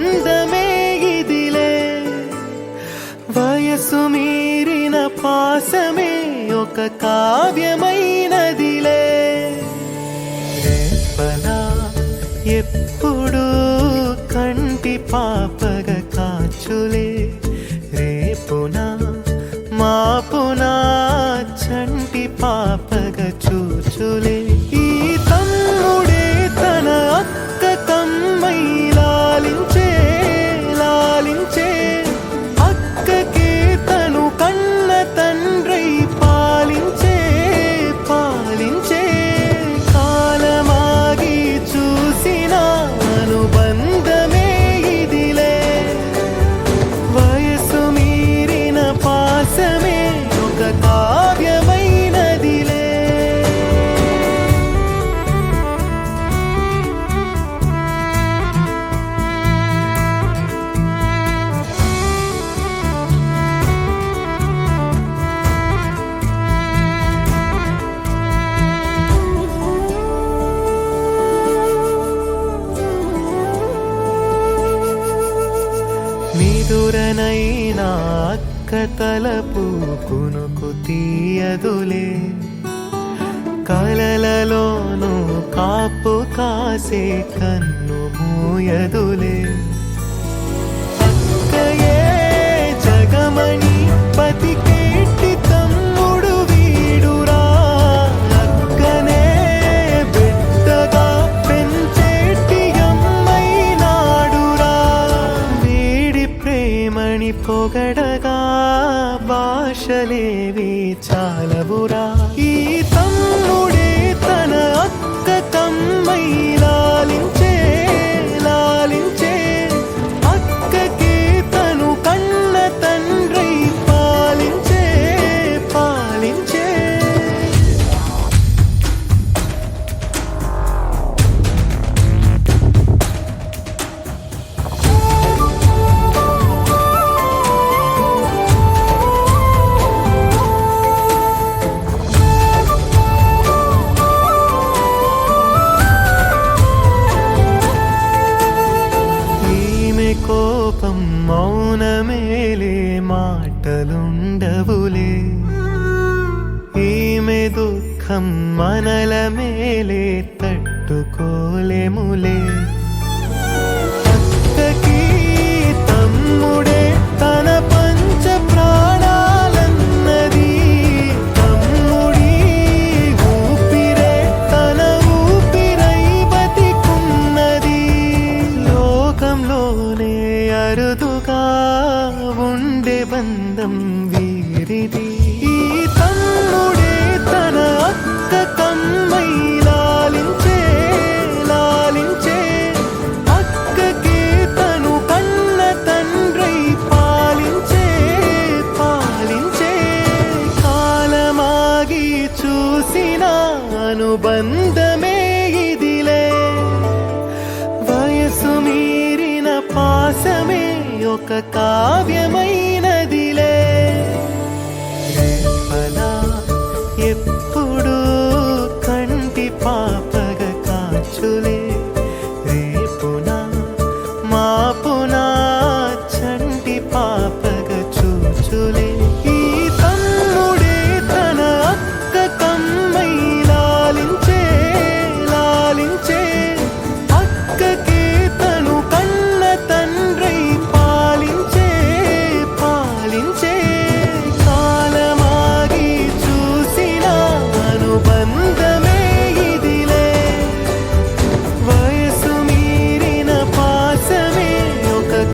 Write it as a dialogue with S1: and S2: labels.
S1: అనుబంధమే ఇదిలే వయసు మీరిన పాసమే ఒక కావ్యమైనదిలే రేపలా ఎప్పుడు కంటి పాపగ కాచులే రేపునా మాపునా చంటి పాపగ చూచులే ఈ తమ్ముడే తన అక్క కమ్మై లాలించే లాలించే అక్కకే తను కన్న తండ్రై పాలించే పాలించే కాలమాగి చూసిన అనుబంధమే ఇదిలే వయసు మీరిన పాసమే ఒక కావ్యమైనదిలే నిదురనైనా అక్క తలపు కునుకు తీయదులే కలలలోనూ కాపు కాసే కన్ను మూయదులే అక్కయే జగమణి పతికేటి తమ్ముడు వీడురా అక్కనే బిడ్డగా పెంచేటి అమ్మైనాడురా వీడి ప్రేమని పొగడగా భాషలేవి చాలవురా ఈ తమ్ముడే తన అక్క కమ్మై లాలించే లాలించే అక్కకే తను కన్న తండ్రై పాలించే పాలించే కోపం మౌనమేలే మాటలుండవులే ఈమె దుఃఖం మనల మేలే తట్టుకోలేములే అక్కకి తమ్ముడే తన పంచ ప్రాణాలన్నది తమ్ముడి ఊపిరే తన ఊపిరై బతికున్నది లోకంలోనే అరుదుగా ఉండే బంధం వీరిది ఈ తమ్ముడే తన అక్క కమ్మై లాలించే లాలించే అక్కకే తను కన్న తండ్రై పాలించే పాలించే కాలమాగి చూసిన అనుబంధమే ఇదిలే వయసు మీరిన పాసమే ఒక కావ్యమైనదిలే రేపలా ఎప్పుడు కంటి పాపగ కాచులే